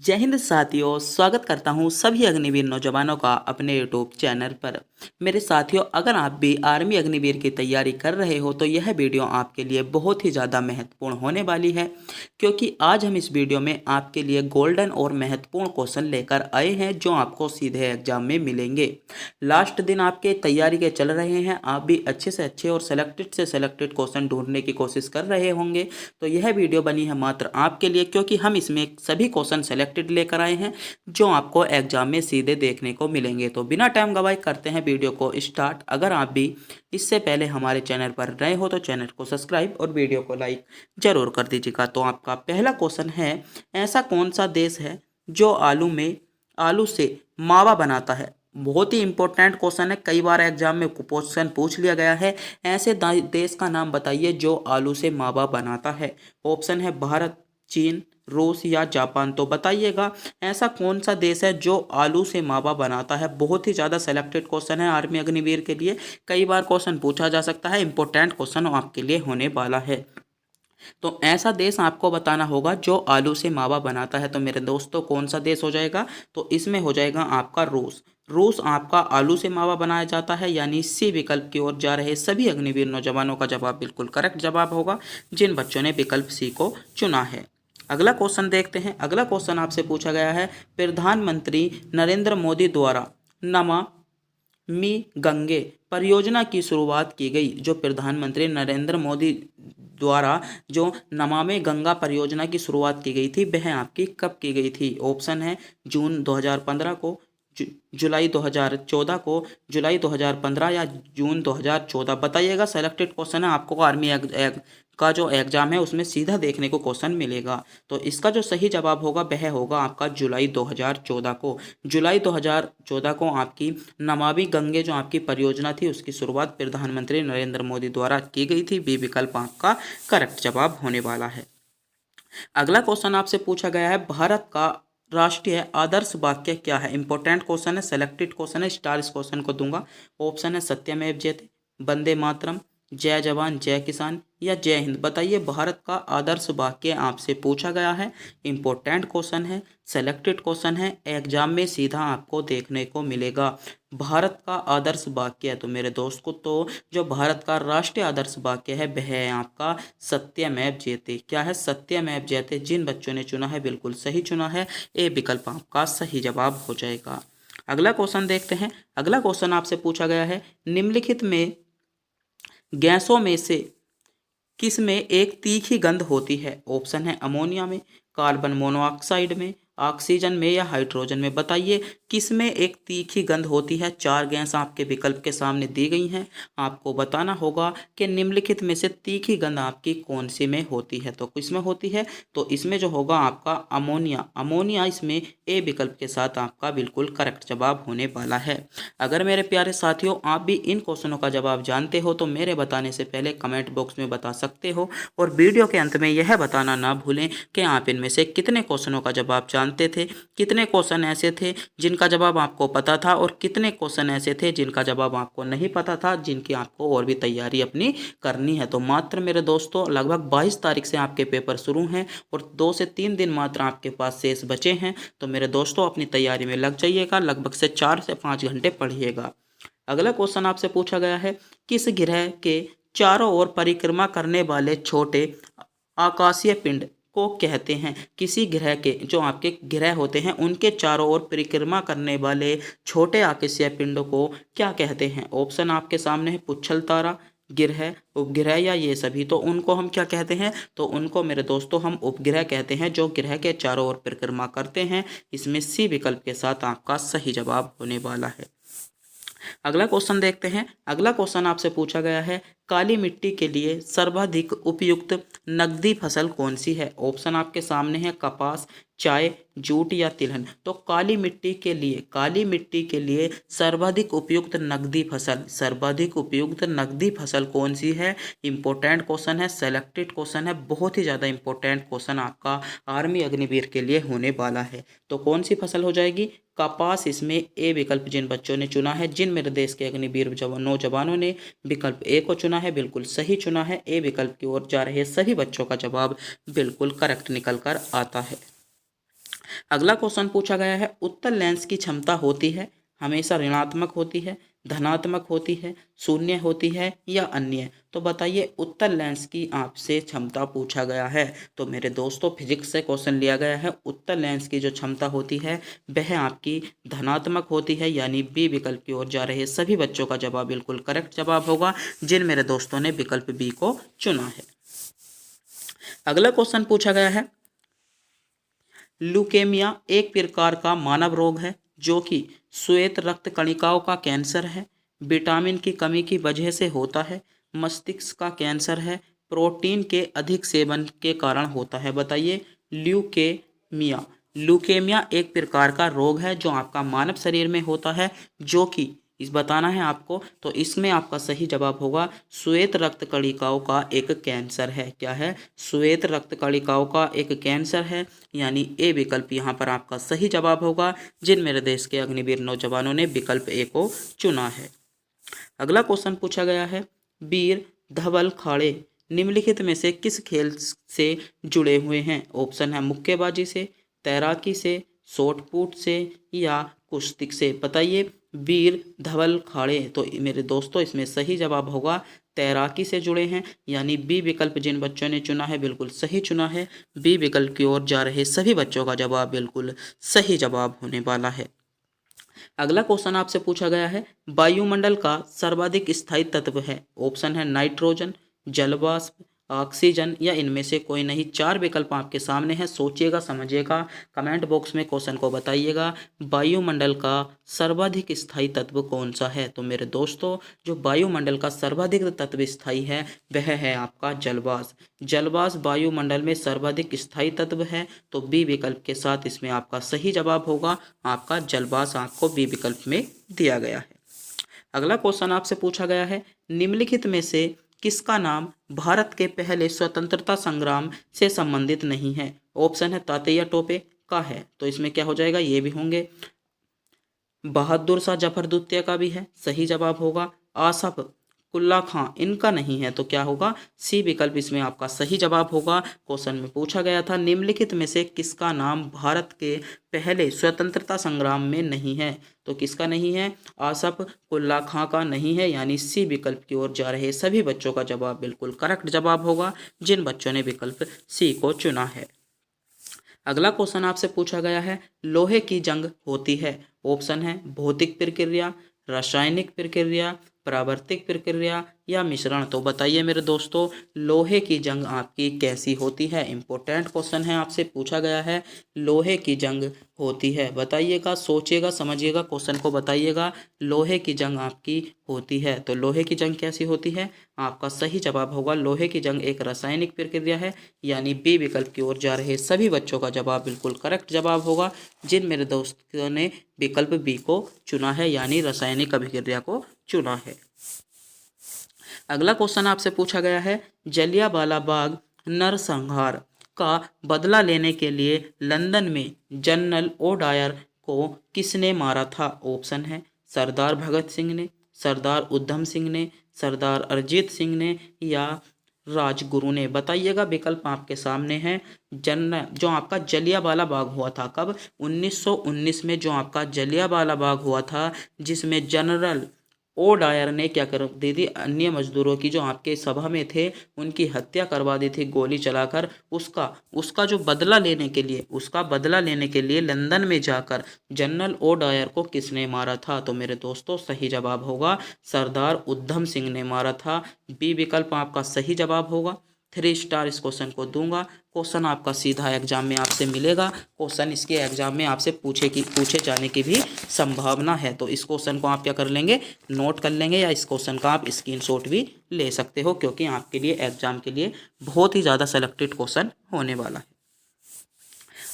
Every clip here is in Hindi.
जय हिंद साथियों, स्वागत करता हूं सभी अग्निवीर नौजवानों का अपने यूट्यूब चैनल पर। मेरे साथियों, अगर आप भी आर्मी अग्निवीर की तैयारी कर रहे हो तो यह वीडियो आपके लिए बहुत ही ज़्यादा महत्वपूर्ण होने वाली है, क्योंकि आज हम इस वीडियो में आपके लिए गोल्डन और महत्वपूर्ण क्वेश्चन लेकर आए हैं जो आपको सीधे एग्जाम में मिलेंगे। लास्ट दिन आपके तैयारी के चल रहे हैं, आप भी अच्छे से अच्छे और सेलेक्टेड से सेलेक्टेड क्वेश्चन ढूंढने की कोशिश कर रहे होंगे। तो यह वीडियो बनी है मात्र आपके लिए, क्योंकि हम इसमें सभी क्वेश्चन सेलेक्टेड लेकर आए हैं जो आपको एग्जाम में सीधे देखने को मिलेंगे। तो बिना टाइम गवाए करते हैं वीडियो को स्टार्ट। अगर आप भी इससे पहले हमारे चैनल पर नए हो तो चैनल को सब्सक्राइब और वीडियो को लाइक जरूर कर दीजिएगा। तो आपका पहला क्वेश्चन है, ऐसा कौन सा देश है जो आलू से मावा बनाता है। बहुत ही इंपॉर्टेंट क्वेश्चन है, कई बार एग्जाम में क्वेश्चन पूछ लिया गया है। ऐसे देश का नाम बताइए जो आलू से मावा बनाता है। ऑप्शन है भारत, चीन, रूस या जापान। तो बताइएगा ऐसा कौन सा देश है जो आलू से मावा बनाता है। बहुत ही ज़्यादा सेलेक्टेड क्वेश्चन है आर्मी अग्निवीर के लिए, कई बार क्वेश्चन पूछा जा सकता है, इंपॉर्टेंट क्वेश्चन आपके लिए होने वाला है। तो ऐसा देश आपको बताना होगा जो आलू से मावा बनाता है। तो मेरे दोस्तों, कौन सा देश हो जाएगा? तो इसमें हो जाएगा आपका रूस। रूस आपका आलू से मावा बनाया जाता है, यानी सी विकल्प की ओर जा रहे सभी अग्निवीर नौजवानों का जवाब बिल्कुल करेक्ट जवाब होगा, जिन बच्चों ने विकल्प सी को चुना है। अगला क्वेश्चन देखते हैं। अगला क्वेश्चन आपसे पूछा गया है, प्रधानमंत्री नरेंद्र मोदी द्वारा नमामि गंगे परियोजना की शुरुआत की गई। जो प्रधानमंत्री नरेंद्र मोदी द्वारा जो नमामि गंगा परियोजना की शुरुआत की गई थी, वह आपकी कब की गई थी? ऑप्शन है जून 2015 को, जुलाई 2014 को, जुलाई 2015 या जून 2014। बताइएगा, सेलेक्टेड क्वेश्चन है, आपको आर्मी का जो एग्जाम है उसमें सीधा देखने को क्वेश्चन मिलेगा। तो इसका जो सही जवाब होगा वह होगा आपका जुलाई 2014 को। जुलाई 2014 को आपकी नमामि गंगे जो आपकी परियोजना थी उसकी शुरुआत प्रधानमंत्री नरेंद्र मोदी द्वारा की गई थी। बी विकल्प आपका करेक्ट जवाब होने वाला है। अगला क्वेश्चन आपसे पूछा गया है, भारत का राष्ट्रीय आदर्श वाक्य क्या है? इंपॉर्टेंट क्वेश्चन है, सेलेक्टेड क्वेश्चन है, स्टार इस क्वेश्चन को दूंगा। ऑप्शन है सत्यमेव जयते, वंदे मातरम, जय जवान जय किसान या जय हिंद। बताइए, भारत का आदर्श वाक्य आपसे पूछा गया है, इंपॉर्टेंट क्वेश्चन है, सेलेक्टेड क्वेश्चन है, एग्जाम में सीधा आपको देखने को मिलेगा। भारत का आदर्श वाक्य, तो मेरे दोस्त को तो जो भारत का राष्ट्रीय आदर्श वाक्य है वह है आपका सत्यमेव जयते। क्या है? सत्यमेव जयते। जिन बच्चों ने चुना है बिल्कुल सही चुना है, ए विकल्प आपका सही जवाब हो जाएगा। अगला क्वेश्चन देखते हैं। अगला क्वेश्चन आपसे पूछा गया है, निम्नलिखित में गैसों में से किस में एक तीखी गंध होती है? ऑप्शन है अमोनिया में, कार्बन मोनोऑक्साइड में, ऑक्सीजन में या हाइड्रोजन में। बताइए किस में एक तीखी गंध होती है। चार गैस आपके विकल्प के सामने दी गई हैं, आपको बताना होगा कि निम्नलिखित में से तीखी गंध आपकी कौन सी में होती है। तो किस में होती है? तो इसमें जो होगा आपका अमोनिया। अमोनिया इसमें ए विकल्प के साथ आपका बिल्कुल करेक्ट जवाब होने वाला है। अगर मेरे प्यारे साथियों आप भी इन क्वेश्चनों का जवाब जानते हो तो मेरे बताने से पहले कमेंट बॉक्स में बता सकते हो, और वीडियो के अंत में यह बताना ना भूलें कि आप इनमें से कितने क्वेश्चनों का जवाब जानते थे, कितने क्वेश्चन ऐसे थे जिनका जवाब आपको पता था, और कितने क्वेश्चन ऐसे थे जिनका जवाब आपको नहीं पता था, जिनकी आपको और भी तैयारी अपनी करनी है। तो मात्र मेरे दोस्तों लगभग 22 तारीख से आपके पेपर शुरू हैं और 2 से 3 दिन मात्र आपके पास शेष बचे हैं। तो मेरे दोस्तों अपनी तैयारी में लग जाइएगा, लगभग से 4 से 5 घंटे पढ़िएगा। अगला क्वेश्चन आपसे पूछा गया है, किस ग्रह के चारों ओर परिक्रमा करने वाले छोटे आकाशीय पिंड को कहते हैं? किसी ग्रह के जो आपके ग्रह होते हैं उनके चारों ओर परिक्रमा करने वाले छोटे आकाशीय पिंडों को क्या कहते हैं? ऑप्शन आपके सामने है, पुच्छल तारा, ग्रह, उपग्रह या ये सभी। तो उनको हम क्या कहते हैं? तो उनको मेरे दोस्तों हम उपग्रह कहते हैं, जो ग्रह के चारों ओर परिक्रमा करते हैं। इसमें सी विकल्प के साथ आपका सही जवाब होने वाला है। अगला क्वेश्चन देखते हैं। अगला क्वेश्चन आपसे पूछा गया है, काली मिट्टी के लिए सर्वाधिक उपयुक्त नकदी फसल कौन सी है? ऑप्शन आपके सामने है, कपास, चाय, जूट या तिलहन। तो काली मिट्टी के लिए सर्वाधिक उपयुक्त नकदी फसल कौन सी है? इंपॉर्टेंट क्वेश्चन है, सेलेक्टेड क्वेश्चन है, बहुत ही ज़्यादा इंपॉर्टेंट क्वेश्चन आपका आर्मी अग्निवीर के लिए होने वाला है। तो कौन सी फसल हो जाएगी? कपास। इसमें ए विकल्प जिन बच्चों ने चुना है, जिन मेरे देश के अग्निवीर नौजवानों ने विकल्प ए को चुना है, बिल्कुल सही चुना है। ए विकल्प की ओर जा रहे सभी बच्चों का जवाब बिल्कुल करेक्ट निकल कर आता है। अगला क्वेश्चन पूछा गया है, उत्तल लेंस की क्षमता होती है, हमेशा ऋणात्मक होती है, धनात्मक होती है, शून्य होती है या अन्य। तो बताइए, उत्तल लेंस की आपसे क्षमता पूछा गया है। तो मेरे दोस्तों, फिजिक्स से क्वेश्चन लिया गया है। उत्तल लेंस की जो क्षमता होती है वह आपकी धनात्मक होती है, यानी बी विकल्प की ओर जा रहे सभी बच्चों का जवाब बिल्कुल करेक्ट जवाब होगा, जिन मेरे दोस्तों ने विकल्प बी को चुना है। अगला क्वेश्चन पूछा गया है, ल्यूकेमिया एक प्रकार का मानव रोग है जो कि श्वेत रक्त कणिकाओं का कैंसर है, विटामिन की कमी की वजह से होता है, मस्तिष्क का कैंसर है, प्रोटीन के अधिक सेवन के कारण होता है। बताइए, ल्यूकेमिया। ल्यूकेमिया एक प्रकार का रोग है जो आपका मानव शरीर में होता है, जो कि इस बताना है आपको। तो इसमें आपका सही जवाब होगा श्वेत रक्त कणिकाओं का एक कैंसर है। क्या है? श्वेत रक्त कणिकाओं का एक कैंसर है, यानी ए विकल्प यहाँ पर आपका सही जवाब होगा, जिन मेरे देश के अग्निवीर नौजवानों ने विकल्प ए को चुना है। अगला क्वेश्चन पूछा गया है, वीर धवल खाड़े निम्नलिखित में से किस खेल से जुड़े हुए हैं? ऑप्शन है मुक्केबाजी से, तैराकी से, शॉटपुट से या कुश्ती से। बताइए, वीर धवल खाड़े। तो मेरे दोस्तों, इसमें सही जवाब होगा तैराकी से जुड़े हैं, यानी बी विकल्प जिन बच्चों ने चुना है बिल्कुल सही चुना है। बी विकल्प की ओर जा रहे सभी बच्चों का जवाब बिल्कुल सही जवाब होने वाला है। अगला क्वेश्चन आपसे पूछा गया है, वायुमंडल का सर्वाधिक स्थायी तत्व है। ऑप्शन है नाइट्रोजन, जलवाष्प, ऑक्सीजन या इनमें से कोई नहीं। चार विकल्प आपके सामने हैं, सोचिएगा, समझिएगा, कमेंट बॉक्स में क्वेश्चन को बताइएगा, वायुमंडल का सर्वाधिक स्थायी तत्व कौन सा है। तो मेरे दोस्तों, जो वायुमंडल का सर्वाधिक तत्व स्थायी है वह है आपका जलवाष्प। जलवाष्प वायुमंडल में सर्वाधिक स्थायी तत्व है, तो बी विकल्प के साथ इसमें आपका सही जवाब होगा, आपका जलवाष्प आपको बी विकल्प में दिया गया है। अगला क्वेश्चन आपसे पूछा गया है, निम्नलिखित में से किसका नाम भारत के पहले स्वतंत्रता संग्राम से संबंधित नहीं है? ऑप्शन है तात्या टोपे का है, तो इसमें क्या हो जाएगा, ये भी होंगे। बहादुर शाह जफर द्वितीय का भी है, सही जवाब होगा। आसफ कुल्ला खां, इनका नहीं है, तो क्या होगा, सी विकल्प इसमें आपका सही जवाब होगा। क्वेश्चन में पूछा गया था, निम्नलिखित में से किसका नाम भारत के पहले स्वतंत्रता संग्राम में नहीं है? तो किसका नहीं है? आसफ कुल्ला खां का नहीं है, यानी सी विकल्प की ओर जा रहे सभी बच्चों का जवाब बिल्कुल करेक्ट जवाब होगा, जिन बच्चों ने विकल्प सी को चुना है। अगला क्वेश्चन आपसे पूछा गया है, लोहे की जंग होती है। ऑप्शन है भौतिक प्रक्रिया, रासायनिक प्रक्रिया, प्राकृतिक प्रक्रिया या मिश्रण। तो बताइए मेरे दोस्तों, लोहे की जंग आपकी कैसी होती है? इंपॉर्टेंट क्वेश्चन है, आपसे पूछा गया है, लोहे की जंग होती है। बताइएगा, सोचिएगा, समझिएगा, क्वेश्चन को बताइएगा। लोहे की जंग आपकी होती है, तो लोहे की जंग कैसी होती है? आपका सही जवाब होगा लोहे की जंग एक रासायनिक प्रक्रिया है, यानी बी विकल्प की ओर जा रहे सभी बच्चों का जवाब बिल्कुल करेक्ट जवाब होगा, जिन मेरे दोस्तों ने विकल्प बी को चुना है, यानी रासायनिक अभिक्रिया को चुना है। अगला क्वेश्चन आपसे पूछा गया है, जलियांवाला बाग नरसंहार का बदला लेने के लिए लंदन में जनरल ओ डायर को किसने मारा था? ऑप्शन है सरदार भगत सिंह ने, सरदार उधम सिंह ने, सरदार अरिजीत सिंह ने या राजगुरु ने। बताइएगा, विकल्प आपके सामने है। जो आपका जलियांवाला बाग हुआ था कब? 1919 में जो आपका जलियांवाला बाग हुआ था, जिसमें जनरल ओ डायर ने क्या कर दी थी, अन्य मजदूरों की जो आपके सभा में थे उनकी हत्या करवा दी थी गोली चलाकर। उसका जो बदला लेने के लिए लंदन में जाकर जनरल ओ डायर को किसने मारा था? तो मेरे दोस्तों, सही जवाब होगा सरदार उधम सिंह ने मारा था। बी विकल्प आपका सही जवाब होगा। 3 स्टार इस क्वेश्चन को दूंगा। क्वेश्चन आपका सीधा एग्जाम में आपसे मिलेगा। क्वेश्चन इसके एग्जाम में आपसे पूछे जाने की भी संभावना है, तो इस क्वेश्चन को आप क्या कर लेंगे, नोट कर लेंगे, या इस क्वेश्चन का आप स्क्रीनशॉट भी ले सकते हो, क्योंकि आपके लिए एग्जाम के लिए बहुत ही ज़्यादा सेलेक्टेड क्वेश्चन होने वाला है।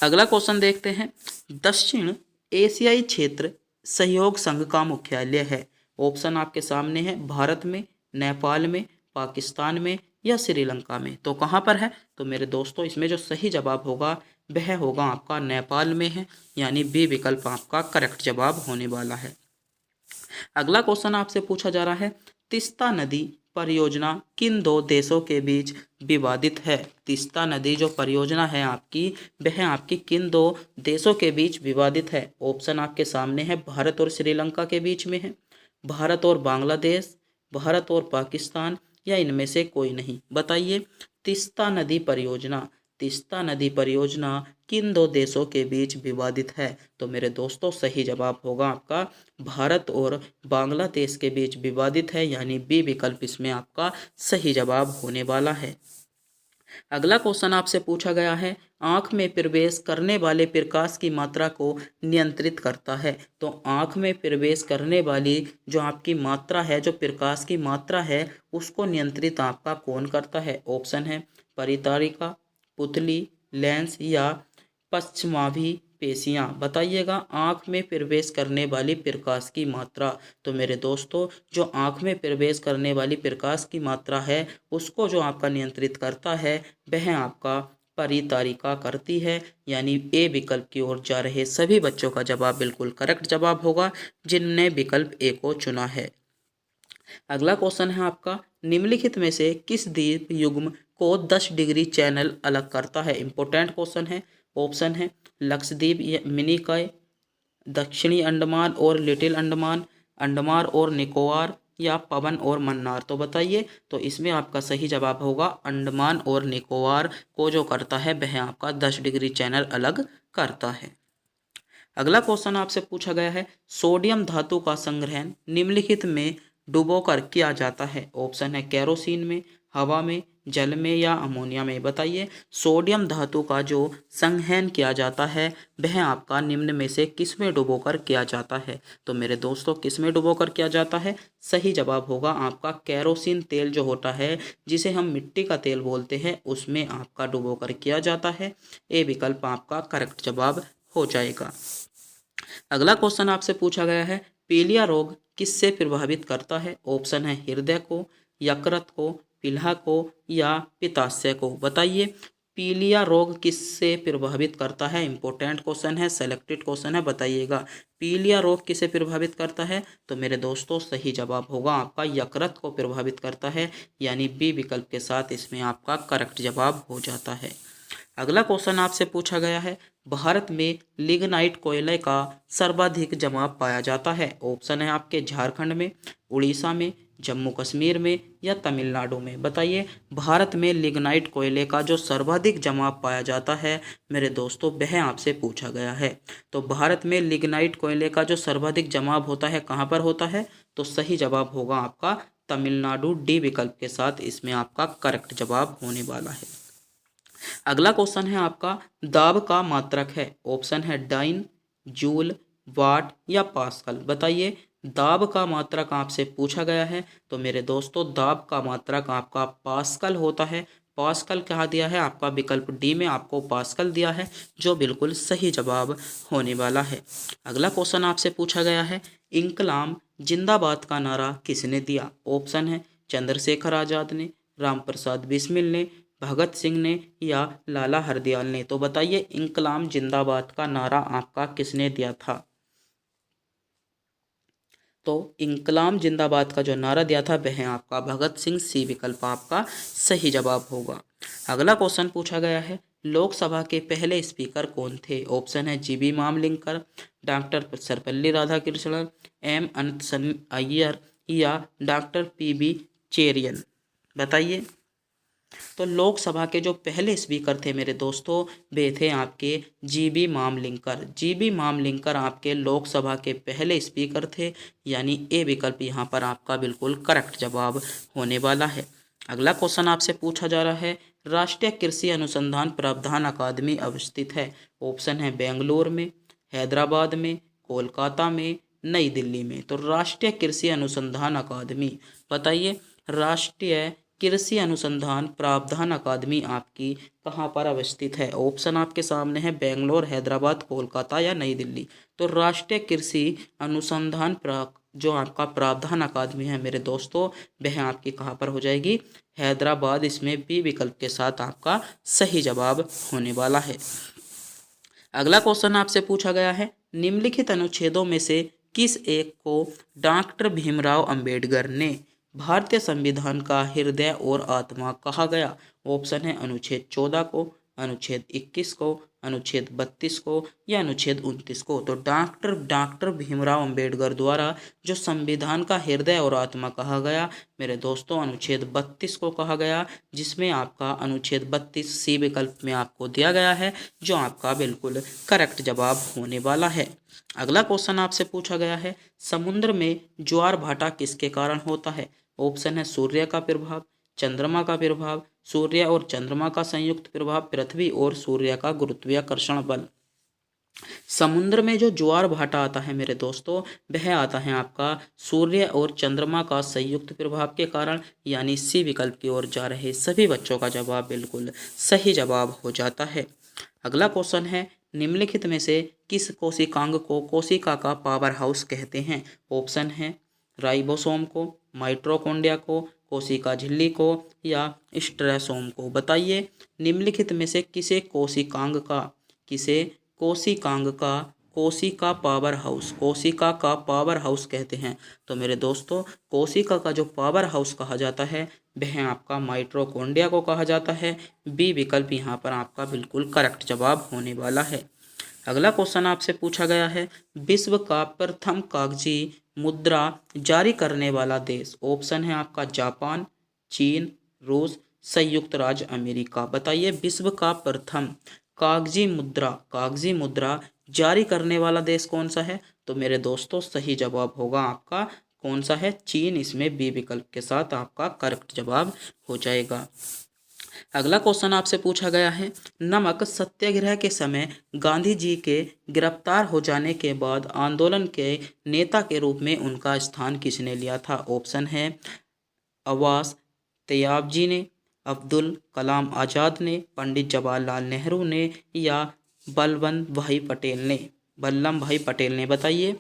अगला क्वेश्चन देखते हैं, दक्षिण एशियाई क्षेत्र सहयोग संघ का मुख्यालय है। ऑप्शन आपके सामने है, भारत में, नेपाल में, पाकिस्तान में या श्रीलंका में। तो कहाँ पर है? तो मेरे दोस्तों, इसमें जो सही जवाब होगा वह होगा आपका नेपाल में है, यानी बी विकल्प आपका करेक्ट जवाब होने वाला है। अगला क्वेश्चन आपसे पूछा जा रहा है, तीस्ता नदी परियोजना किन दो देशों के बीच विवादित है? तीस्ता नदी जो परियोजना है आपकी, वह आपकी किन दो देशों के बीच विवादित है? ऑप्शन आपके सामने है, भारत और श्रीलंका के बीच में है, भारत और बांग्लादेश, भारत और पाकिस्तान, या इनमें से कोई नहीं। बताइए, तीस्ता नदी परियोजना, तीस्ता नदी परियोजना किन दो देशों के बीच विवादित है? तो मेरे दोस्तों सही जवाब होगा आपका भारत और बांग्लादेश के बीच विवादित है, यानी बी विकल्प इसमें आपका सही जवाब होने वाला है। अगला क्वेश्चन आपसे पूछा गया है, आँख में प्रवेश करने वाले प्रकाश की मात्रा को नियंत्रित करता है। तो आँख में प्रवेश करने वाली जो आपकी मात्रा है, जो प्रकाश की मात्रा है, उसको नियंत्रित आपका कौन करता है? ऑप्शन है परितारिका, पुतली, लेंस या पश्चमाभी पेशियां। बताइएगा, आँख में प्रवेश करने वाली प्रकाश की मात्रा। तो मेरे दोस्तों, जो आँख में प्रवेश करने वाली प्रकाश की मात्रा है, उसको जो आपका नियंत्रित करता है, वह आपका परितारिका करती है, यानी ए विकल्प की ओर जा रहे सभी बच्चों का जवाब बिल्कुल करेक्ट जवाब होगा, जिनने विकल्प ए को चुना है। अगला क्वेश्चन है आपका, निम्नलिखित में से किस द्वीप युग्म को 10 डिग्री चैनल अलग करता है? इंपॉर्टेंट क्वेश्चन है। ऑप्शन है लक्षद्वीप या मिनिकॉय, दक्षिणी अंडमान और लिटिल अंडमान, अंडमान और निकोबार, या पवन और मन्नार। तो बताइए, तो इसमें आपका सही जवाब होगा अंडमान और निकोबार को जो करता है, वह आपका 10 डिग्री चैनल अलग करता है। अगला क्वेश्चन आपसे पूछा गया है, सोडियम धातु का संग्रहण निम्नलिखित में डुबोकर किया जाता है। ऑप्शन है केरोसिन में, हवा में, जल में, या अमोनिया में। बताइए, सोडियम धातु का जो संग्रहण किया जाता है, वह आपका निम्न में से किस में डुबोकर किया जाता है? तो मेरे दोस्तों, किस में डुबोकर किया जाता है? सही जवाब होगा आपका केरोसिन तेल जो होता है, जिसे हम मिट्टी का तेल बोलते हैं, उसमें आपका डुबोकर किया जाता है। ए विकल्प आपका करेक्ट जवाब हो जाएगा। अगला क्वेश्चन आपसे पूछा गया है, पीलिया रोग किससे प्रभावित करता है? ऑप्शन है हृदय को, यकृत को, प्लीहा को, या पित्ताशय को। बताइए, पीलिया रोग किससे प्रभावित करता है? इंपॉर्टेंट क्वेश्चन है, सेलेक्टेड क्वेश्चन है। बताइएगा, पीलिया रोग किसे प्रभावित करता है? तो मेरे दोस्तों सही जवाब होगा आपका यकृत को प्रभावित करता है, यानी बी विकल्प के साथ इसमें आपका करेक्ट जवाब हो जाता है। अगला क्वेश्चन आपसे पूछा गया है, भारत में लिग्नाइट कोयले का सर्वाधिक जमाव पाया जाता है। ऑप्शन है आपके झारखंड में, उड़ीसा में, जम्मू कश्मीर में, या तमिलनाडु में। बताइए, भारत में लिग्नाइट कोयले का जो सर्वाधिक जमाव पाया जाता है, मेरे दोस्तों, वह आपसे पूछा गया है। तो भारत में लिग्नाइट कोयले का जो सर्वाधिक जमाव होता है, कहाँ पर होता है? तो सही जवाब होगा आपका तमिलनाडु, डी विकल्प के साथ इसमें आपका करेक्ट जवाब होने वाला है। अगला क्वेश्चन है आपका, दाब का मात्रक है। ऑप्शन है डाइन, जूल, वाट, या पास्कल। बताइए, दाब का मात्रक आपसे पूछा गया है। तो मेरे दोस्तों, दाब का मात्रक आपका पास्कल होता है। पास्कल कहा दिया है आपका विकल्प डी में, आपको पास्कल दिया है, जो बिल्कुल सही जवाब होने वाला है। अगला क्वेश्चन आपसे पूछा गया है, इंकलाब जिंदाबाद का नारा किसने दिया? ऑप्शन है चंद्रशेखर आजाद ने, रामप्रसाद बिस्मिल ने, भगत सिंह ने, या लाला हरदयाल ने। तो बताइए, इंकलाब जिंदाबाद का नारा आपका किसने दिया था? तो इंकलाब जिंदाबाद का जो नारा दिया था, वह आपका भगत सिंह, सी विकल्प आपका सही जवाब होगा। अगला क्वेश्चन पूछा गया है, लोकसभा के पहले स्पीकर कौन थे? ऑप्शन है G B Mavalankar, doctor Sarvepalli Radhakrishnan, M Anant Iyer, या डॉक्टर पीबी चेरियन। बताइए, तो लोकसभा के जो पहले स्पीकर थे मेरे दोस्तों, वे थे आपके जीबी मामलिंकर। जीबी मामलिंकर आपके लोकसभा के पहले स्पीकर थे, यानी ए विकल्प यहाँ पर आपका बिल्कुल करेक्ट जवाब होने वाला है। अगला क्वेश्चन आपसे पूछा जा रहा है, राष्ट्रीय कृषि अनुसंधान प्रावधान अकादमी अवस्थित है। ऑप्शन है बेंगलोर में, हैदराबाद में, कोलकाता में, नई दिल्ली में। तो राष्ट्रीय कृषि अनुसंधान अकादमी, बताइए, राष्ट्रीय कृषि अनुसंधान प्रावधान अकादमी आपकी कहाँ पर अवस्थित है? ऑप्शन आपके सामने है बेंगलोर, हैदराबाद, कोलकाता, या नई दिल्ली। तो राष्ट्रीय कृषि अनुसंधान जो आपका प्रावधान अकादमी है मेरे दोस्तों, वह आपकी कहाँ पर हो जाएगी? हैदराबाद, इसमें बी विकल्प के साथ आपका सही जवाब होने वाला है। अगला क्वेश्चन आपसे पूछा गया है, निम्नलिखित अनुच्छेदों में से किस एक को डॉक्टर भीमराव अंबेडकर ने भारतीय संविधान का हृदय और आत्मा कहा गया? ऑप्शन है अनुच्छेद 14 को, अनुच्छेद 21 को, अनुच्छेद 32 को या अनुच्छेद 29 को। तो डॉक्टर भीमराव अंबेडकर द्वारा जो संविधान का हृदय और आत्मा कहा गया मेरे दोस्तों, अनुच्छेद 32 को कहा गया, जिसमें आपका अनुच्छेद 32 सी विकल्प में आपको दिया गया है, जो आपका बिल्कुल करेक्ट जवाब होने वाला है। अगला क्वेश्चन आपसे पूछा गया है, समुद्र में ज्वार भाटा किसके कारण होता है? ऑप्शन है सूर्य का प्रभाव, चंद्रमा का प्रभाव, सूर्य और चंद्रमा का संयुक्त प्रभाव, पृथ्वी और सूर्य का गुरुत्वाकर्षण बल। समुद्र में जो ज्वार भाटा आता है मेरे दोस्तों, वह आता है आपका सूर्य और चंद्रमा का संयुक्त प्रभाव के कारण, यानी सी विकल्प की ओर जा रहे सभी बच्चों का जवाब बिल्कुल सही जवाब हो जाता है। अगला क्वेश्चन है, निम्नलिखित में से किस कोशिकांग को कोशिका का पावर हाउस कहते हैं? ऑप्शन है राइबोसोम को, माइटोकॉन्ड्रिया को, कोशिका झिल्ली को या स्ट्रेसोम को। बताइए निम्नलिखित में से किसे कोशिका का पावर हाउस कहते हैं? तो मेरे दोस्तों, कोशिका का जो पावर हाउस कहा जाता है वह आपका माइटोकॉन्ड्रिया को कहा जाता है। बी विकल्प यहाँ पर आपका बिल्कुल करेक्ट जवाब होने वाला है। अगला क्वेश्चन आपसे पूछा गया है, विश्व का प्रथम कागजी मुद्रा जारी करने वाला देश? ऑप्शन है आपका जापान, चीन, रूस, संयुक्त राज्य अमेरिका। बताइए विश्व का प्रथम कागजी मुद्रा जारी करने वाला देश कौन सा है? तो मेरे दोस्तों सही जवाब होगा आपका कौन सा है? चीन। इसमें बी विकल्प के साथ आपका करेक्ट जवाब हो जाएगा। अगला क्वेश्चन आपसे पूछा गया है, नमक सत्याग्रह के समय गांधी जी के गिरफ्तार हो जाने के बाद आंदोलन के नेता के रूप में उनका स्थान किसने लिया था? ऑप्शन है अब्बास तैयब ने, अब्दुल कलाम आज़ाद ने, पंडित जवाहरलाल नेहरू ने या वल्लभ भाई पटेल ने। बताइए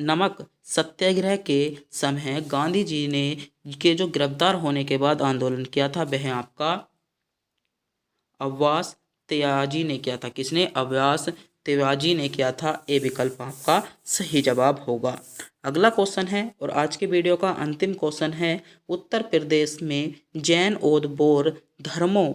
नमक सत्याग्रह के समय गांधी जी ने के जो गिरफ्तार होने के बाद आंदोलन किया था वह आपका अब्बास तैयब ने किया था। किसने? अब्बास तैयब ने किया था। ए विकल्प आपका सही जवाब होगा। अगला क्वेश्चन है और आज की वीडियो का अंतिम क्वेश्चन है, उत्तर प्रदेश में जैन और बौद्ध धर्मों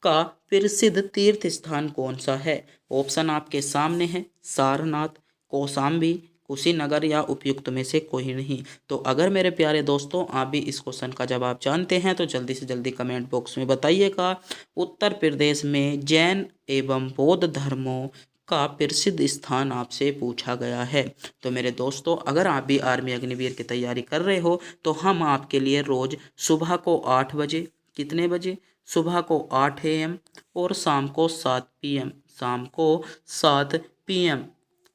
का प्रसिद्ध तीर्थ स्थान कौन सा है? ऑप्शन आपके सामने है, सारनाथ, कौशाम्बी, कुशीनगर या उपयुक्त में से कोई नहीं। तो अगर मेरे प्यारे दोस्तों आप भी इस क्वेश्चन का जवाब जानते हैं तो जल्दी से जल्दी कमेंट बॉक्स में बताइएगा। उत्तर प्रदेश में जैन एवं बौद्ध धर्मों का प्रसिद्ध स्थान आपसे पूछा गया है। तो मेरे दोस्तों अगर आप भी आर्मी अग्निवीर की तैयारी कर रहे हो तो हम आपके लिए रोज़ सुबह को 8 बजे, कितने बजे? सुबह को 8 AM और शाम को 7 PM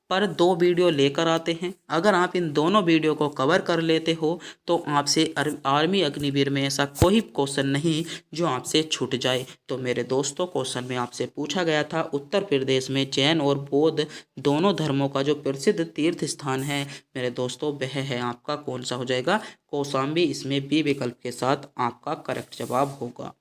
पर 2 वीडियो लेकर आते हैं। अगर आप इन दोनों वीडियो को कवर कर लेते हो तो आपसे आर्मी अग्निवीर में ऐसा कोई क्वेश्चन नहीं जो आपसे छूट जाए। तो मेरे दोस्तों क्वेश्चन में आपसे पूछा गया था उत्तर प्रदेश में जैन और बौद्ध दोनों धर्मों का जो प्रसिद्ध तीर्थ स्थान है मेरे दोस्तों वह है आपका कौन सा हो जाएगा? कौशाम्बी। इसमें बी विकल्प के साथ आपका करेक्ट जवाब होगा।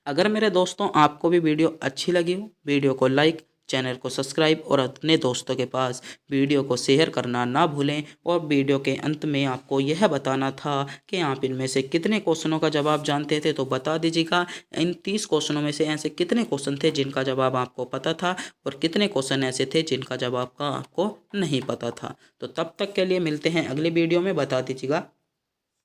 अगर मेरे दोस्तों आपको भी वीडियो अच्छी लगी हो, वीडियो को लाइक, चैनल को सब्सक्राइब और अपने दोस्तों के पास वीडियो को शेयर करना ना भूलें। और वीडियो के अंत में आपको यह बताना था कि आप इनमें से कितने क्वेश्चनों का जवाब जानते थे, तो बता दीजिएगा। इन 30 क्वेश्चनों में से ऐसे कितने क्वेश्चन थे जिनका जवाब आपको पता था और कितने क्वेश्चन ऐसे थे जिनका जवाब का आपको नहीं पता था। तो तब तक के लिए मिलते हैं अगली वीडियो में। बता दीजिएगा।